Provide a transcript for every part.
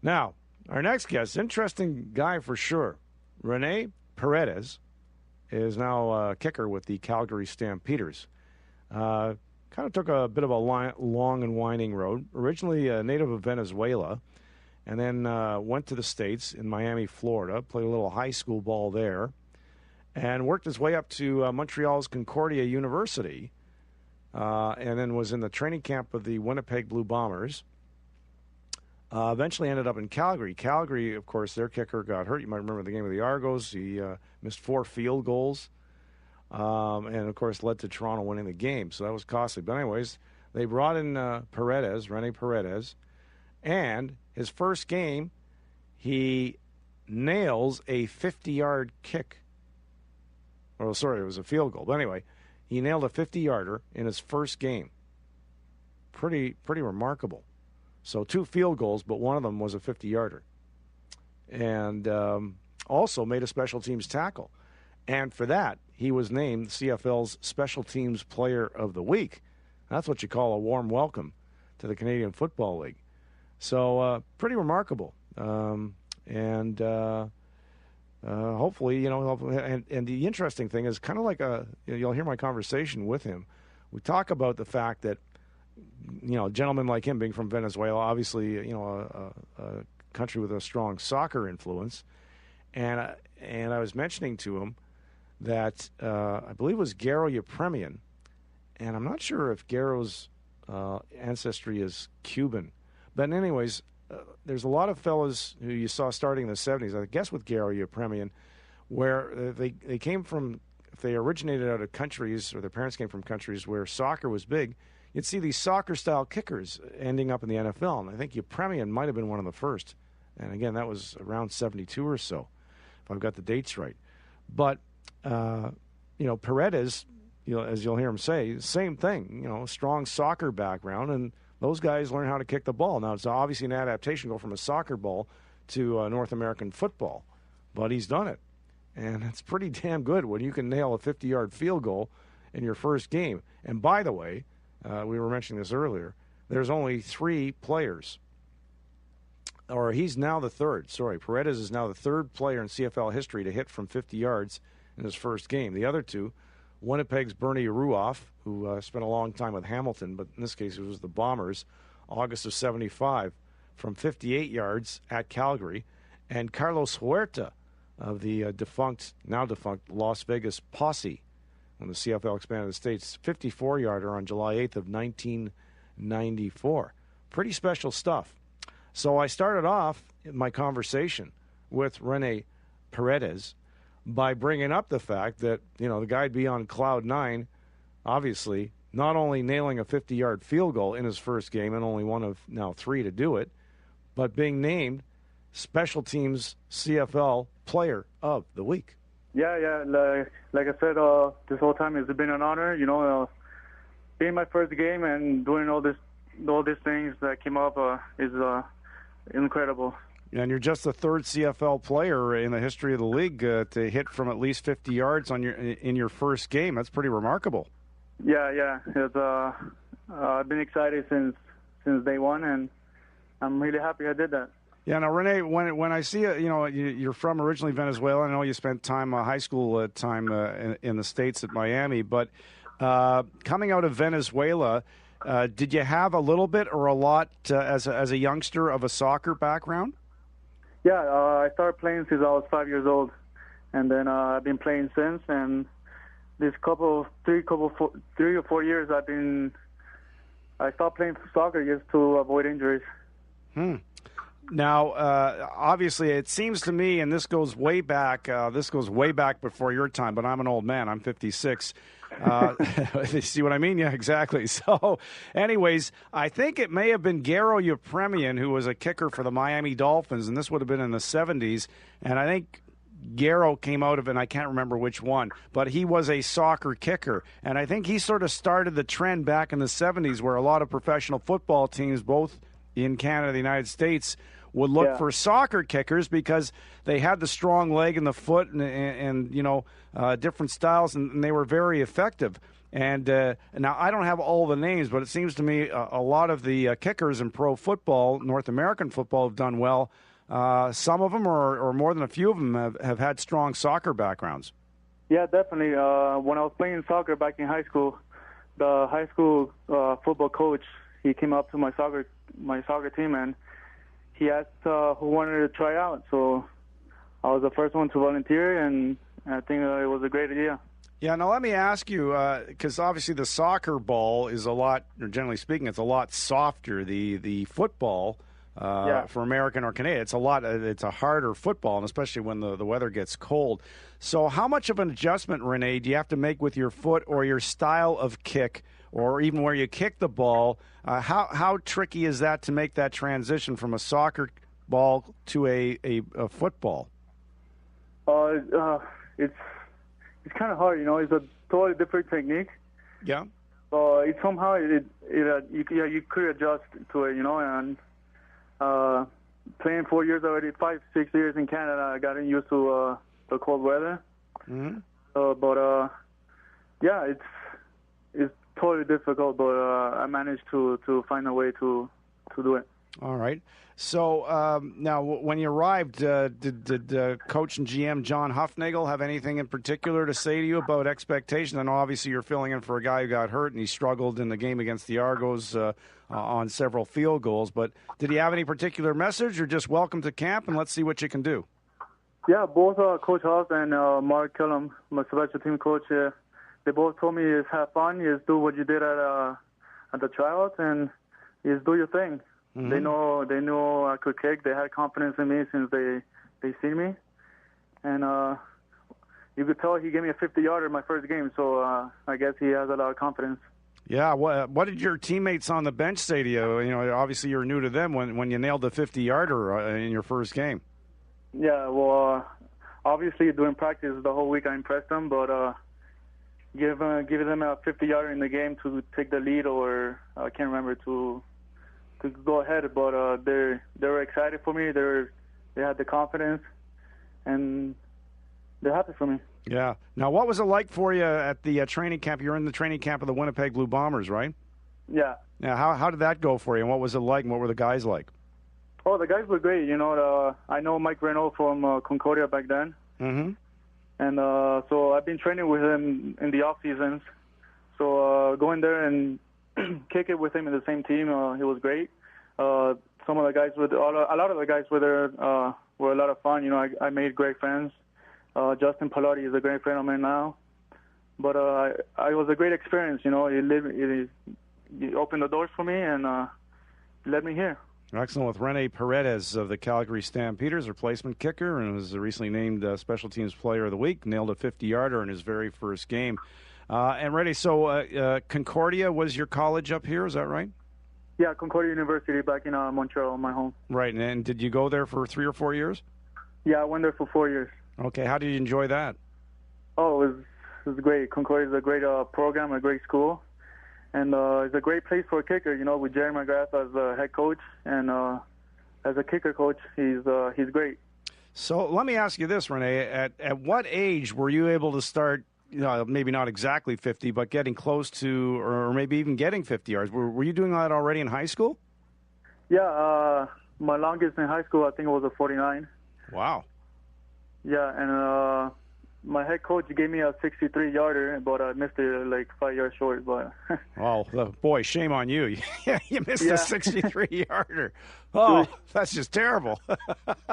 Now, our next guest, interesting guy for sure. Rene Paredes is now a kicker with the Calgary Stampeders. Kind of took a bit of a long and winding road. Originally a native of Venezuela, and then went to the States in Miami, Florida, played a little high school ball there, and worked his way up to Montreal's Concordia University, and then was in the training camp of the Winnipeg Blue Bombers. Eventually ended up in Calgary. Calgary, of course, their kicker got hurt. You might remember the game of the Argos. He missed 4 field goals, and, of course, led to Toronto winning the game. So that was costly. But anyways, they brought in Rene Paredes, and his first game, he nails a 50-yard kick. Oh, sorry, it was a field goal. But anyway, he nailed a 50-yarder in his first game. Pretty remarkable. So 2 field goals, but one of them was a 50-yarder. And also made a special teams tackle. And for that, he was named CFL's Special Teams Player of the Week. That's what you call a warm welcome to the Canadian Football League. So pretty remarkable. And hopefully, and the interesting thing is kind of like you'll hear my conversation with him. We talk about the fact that, a gentleman like him being from Venezuela, obviously, a country with a strong soccer influence. And I was mentioning to him that I believe it was Garo Yepremian, and I'm not sure if Garo's ancestry is Cuban. But anyways, there's a lot of fellas who you saw starting in the 70s, I guess with Garo Yepremian, where they came from, if they originated out of countries, or their parents came from countries where soccer was big, you'd see these soccer-style kickers ending up in the NFL. And I think Yepremian might have been one of the first. And again, that was around 72 or so, if I've got the dates right. But, Paredes, as you'll hear him say, same thing, strong soccer background, and those guys learn how to kick the ball. Now, it's obviously an adaptation to go from a soccer ball to North American football, but he's done it. And it's pretty damn good when you can nail a 50-yard field goal in your first game. And by the way, we were mentioning this earlier, there's only 3 players, or he's now the third. Paredes is now the third player in CFL history to hit from 50 yards in his first game. The other 2, Winnipeg's Bernie Ruoff, who spent a long time with Hamilton, but in this case it was the Bombers, August of 75, from 58 yards at Calgary, and Carlos Huerta of the now defunct Las Vegas Posse, when the CFL expanded the States, 54-yarder on July 8th of 1994. Pretty special stuff. So I started off my conversation with Rene Paredes by bringing up the fact that, the guy'd be on cloud 9, obviously, not only nailing a 50-yard field goal in his first game, and only one of now 3 to do it, but being named Special Teams CFL Player of the Week. Yeah. Like I said, this whole time it's been an honor. Being my first game and doing all these things that came up is incredible. And you're just the third CFL player in the history of the league to hit from at least 50 yards in your first game. That's pretty remarkable. Yeah. I've been excited since day one, and I'm really happy I did that. Yeah, now, Rene, when I see you're from originally Venezuela. I know you spent high school time in the States at Miami, but coming out of Venezuela, did you have a little bit or a lot as a youngster of a soccer background? Yeah, I started playing since I was 5 years old, and then I've been playing since. And this 3 or 4 years, I stopped playing soccer just to avoid injuries. Now, obviously, it seems to me, and this goes way back before your time, but I'm an old man. I'm 56. See what I mean? Yeah, exactly. So, anyways, I think it may have been Garo Yepremian who was a kicker for the Miami Dolphins, and this would have been in the 70s. And I think Garo came out of, and I can't remember which one, but he was a soccer kicker. And I think he sort of started the trend back in the 70s where a lot of professional football teams, both in Canada and the United States, would look for soccer kickers because they had the strong leg and the foot and different styles, and they were very effective. And now I don't have all the names, but it seems to me a lot of the kickers in pro football, North American football, have done well. Some of them, or more than a few of them, have had strong soccer backgrounds. Yeah, definitely. When I was playing soccer back in high school, the high school football coach, he came up to my soccer team, and he asked who wanted to try out. So I was the first one to volunteer, and I think it was a great idea. Yeah, now let me ask you, because obviously the soccer ball is a lot, or generally speaking, it's a lot softer. The football for American or Canadian, it's a harder football, and especially when the weather gets cold. So how much of an adjustment, Rene, do you have to make with your foot or your style of kick, or even where you kick the ball? How tricky is that to make that transition from a soccer ball to a football? It's kind of hard, It's a totally different technique. Yeah. It somehow you could adjust to it, And playing 4 years already, 5-6 years in Canada, I got used to the cold weather. Mm-hmm. It's totally difficult, but I managed to find a way to do it. All right. So now, when you arrived, did Coach and GM John Huffnagel have anything in particular to say to you about expectations? I know obviously you're filling in for a guy who got hurt and he struggled in the game against the Argos on several field goals. But did he have any particular message, or just welcome to camp and let's see what you can do? Yeah, both Coach Huff and Mark Killam, my special team coach, they both told me is have fun, is do what you did at the tryouts, and is do your thing. Mm-hmm. They know I could kick. They had confidence in me since they seen me, and you could tell he gave me a 50-yarder my first game. So I guess he has a lot of confidence. Yeah. What did your teammates on the bench say to you? Obviously you're new to them when you nailed the 50-yarder in your first game. Yeah. Well, obviously during practice the whole week I impressed them, but giving them a 50-yarder in the game to take the lead, or I can't remember to go ahead, but they were excited for me. They had the confidence, and they're happy for me. Yeah. Now, what was it like for you at the training camp? You were in the training camp of the Winnipeg Blue Bombers, right? Yeah. Now, how did that go for you, and what was it like, and what were the guys like? Oh, the guys were great. I know Mike Renault from Concordia back then. Mm-hmm. And so I've been training with him in the off seasons. So going there and kick it with him in the same team, he was great. Some of the guys a lot of the guys were there were a lot of fun. I made great friends. Justin Pallotti is a great friend of mine now. But it was a great experience. He opened the doors for me and led me here. Excellent. With Rene Paredes of the Calgary Stampeders, replacement kicker, and was recently named Special Teams Player of the Week, nailed a 50-yarder in his very first game. And Rene, so Concordia was your college up here, is that right? Yeah, Concordia University back in Montreal, my home. Right, and did you go there for 3 or 4 years? Yeah, I went there for 4 years. Okay, how did you enjoy that? Oh, it was great. Concordia is a great program, a great school, and it's a great place for a kicker. With Jerry McGrath as a head coach and as a kicker coach, he's great. So let me ask you this, Rene: at what age were you able to start? Maybe not exactly 50, but getting close to, or maybe even getting 50 yards. Were you doing that already in high school? Yeah, my longest in high school, I think it was a 49. Wow. Yeah, and my head coach gave me a 63-yarder, but I missed it like 5 yards short. But oh, boy, shame on you! You missed a 63-yarder. Oh, that's just terrible.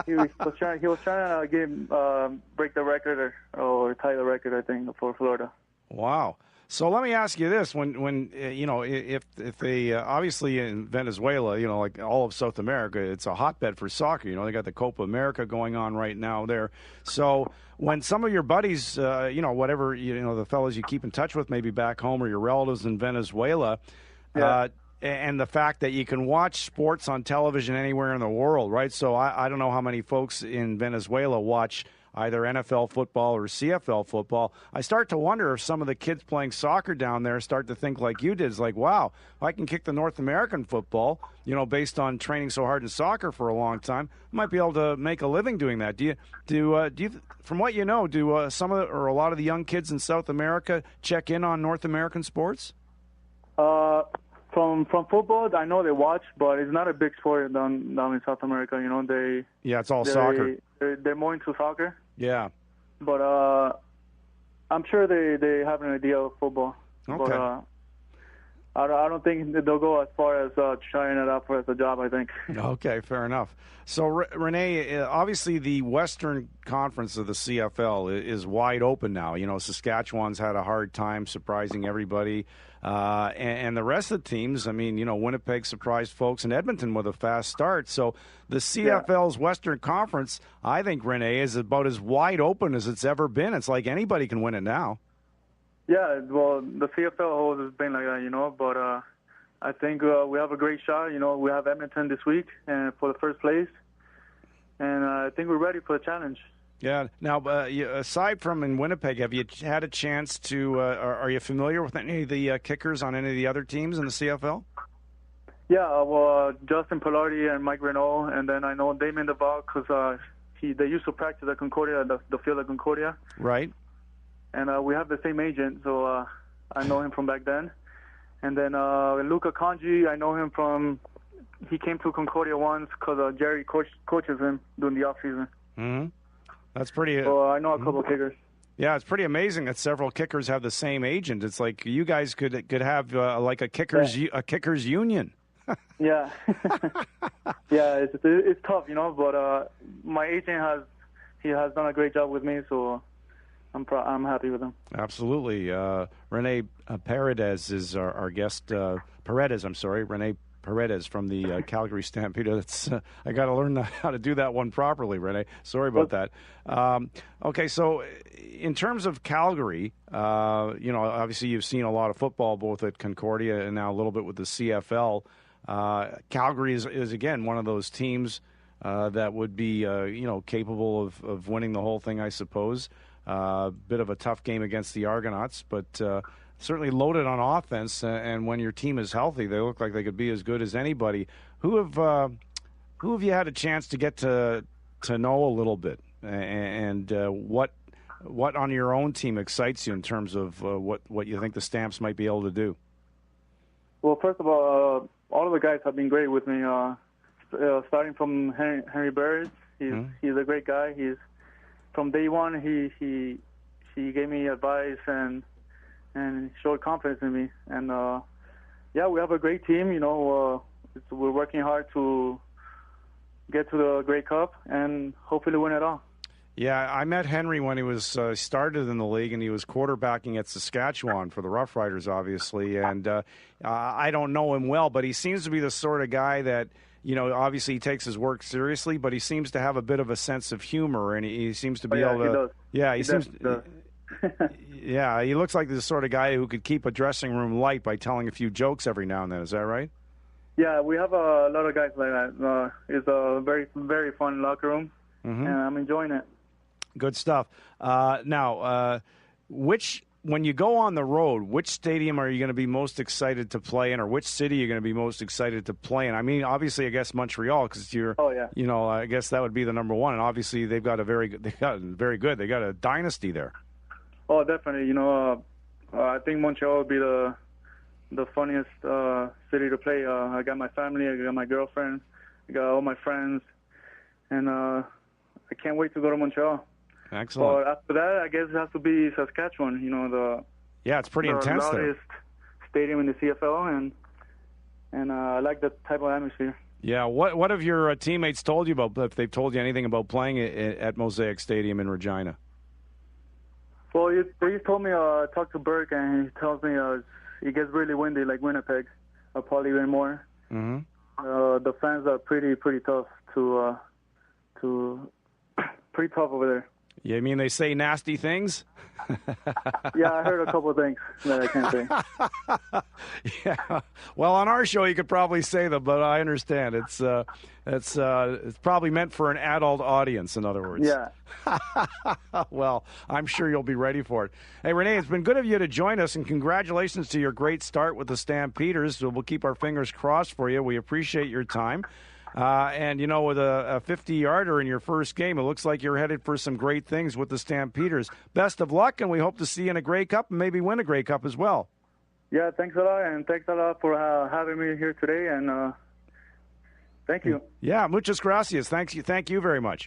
he was trying to break the record or tie the record, I think, for Florida. Wow. So let me ask you this: when if they obviously in Venezuela, like all of South America, it's a hotbed for soccer. They got the Copa America going on right now there. So when some of your buddies, whatever the fellas you keep in touch with, maybe back home or your relatives in Venezuela, and the fact that you can watch sports on television anywhere in the world, right? So I don't know how many folks in Venezuela watch either NFL football or CFL football, I start to wonder if some of the kids playing soccer down there start to think like you did. It's like, wow, if I can kick the North American football, based on training so hard in soccer for a long time, I might be able to make a living doing that. Do you, from what you know, do some of or a lot of the young kids in South America check in on North American sports? From football, I know they watch, but it's not a big sport down in South America. It's all soccer. They're more into soccer. Yeah. But I'm sure they have an idea of football. Okay. But I don't think they'll go as far as trying it out for as a job, I think. Okay, fair enough. So, Rene, obviously the Western Conference of the CFL is wide open now. Saskatchewan's had a hard time surprising everybody. And the rest of the teams, Winnipeg surprised folks, and Edmonton with a fast start. So the CFL's Western Conference, I think, Rene, is about as wide open as it's ever been. It's like anybody can win it now. Yeah, well, the CFL always has been like that, but I think we have a great shot. We have Edmonton this week and for the first place, and I think we're ready for the challenge. Yeah. Now, aside from in Winnipeg, have you had a chance to, are you familiar with any of the kickers on any of the other teams in the CFL? Yeah, well, Justin Pillardi and Mike Renault, and then I know Damien DeVal because they used to practice at Concordia, the field at Concordia. Right. And we have the same agent, so I know him from back then. And then Luca Conji, I know him from, he came to Concordia once because Jerry coaches him during the off-season. Mm-hmm. That's pretty. So I know a couple of kickers. Yeah, it's pretty amazing that several kickers have the same agent. It's like you guys could have like a kickers union. Yeah, yeah, it's tough, But my agent has done a great job with me, so I'm happy with him. Absolutely. Rene Paredes is our guest. Rene Paredes from the Calgary Stampeders. I got to learn how to do that one properly, Rene. Sorry about that. Okay, so in terms of Calgary, obviously you've seen a lot of football both at Concordia and now a little bit with the CFL. Calgary is again one of those teams that would be capable of winning the whole thing, I suppose. Bit of a tough game against the Argonauts, but certainly loaded on offense, and when your team is healthy, they look like they could be as good as anybody. Who have you had a chance to get to know a little bit, and what on your own team excites you in terms of what you think the Stamps might be able to do? Well, first of all of the guys have been great with me. Starting from Rene Paredes, he's a great guy. He's from day one he gave me advice and showed confidence in me. And, we have a great team. We're working hard to get to the Grey Cup and hopefully win it all. Yeah, I met Henry when he was started in the league, and he was quarterbacking at Saskatchewan for the Rough Riders, obviously. And I don't know him well, but he seems to be the sort of guy that, obviously he takes his work seriously, but he seems to have a bit of a sense of humor, and he seems to be able to. He does. Yeah, he seems. Does. Yeah, he looks like the sort of guy who could keep a dressing room light by telling a few jokes every now and then. Is that right? Yeah, we have a lot of guys like that. It's a very, very fun locker room, and I'm enjoying it. Good stuff. Now, when you go on the road, which stadium are you going to be most excited to play in, or which city are you going to be most excited to play in? I mean, obviously, I guess Montreal, because you're. Oh yeah. I guess that would be the number one, and obviously they got a dynasty there. Oh, definitely. I think Montreal would be the funniest city to play. I got my family, I got my girlfriend, I got all my friends, and I can't wait to go to Montreal. Excellent. But after that, I guess it has to be Saskatchewan. It's pretty intense there. The loudest stadium in the CFL, and I like that type of atmosphere. Yeah. What have your teammates told you about? If they've told you anything about playing at Mosaic Stadium in Regina? Well, they told me talk to Burke, and he tells me it gets really windy like Winnipeg, probably even more. Mm-hmm. The fans are pretty tough pretty tough over there. You mean they say nasty things? Yeah, I heard a couple of things that I can't say. Yeah. Well, on our show, you could probably say them, but I understand. It's probably meant for an adult audience, in other words. Yeah. Well, I'm sure you'll be ready for it. Hey, Rene, it's been good of you to join us, and congratulations to your great start with the Stampeders. So we'll keep our fingers crossed for you. We appreciate your time. And, you know, with a 50-yarder in your first game, it looks like you're headed for some great things with the Stampeders. Best of luck, and we hope to see you in a Grey Cup and maybe win a Grey Cup as well. Yeah, thanks a lot, and thanks a lot for having me here today, and thank you. Yeah, muchas gracias. Thank you very much.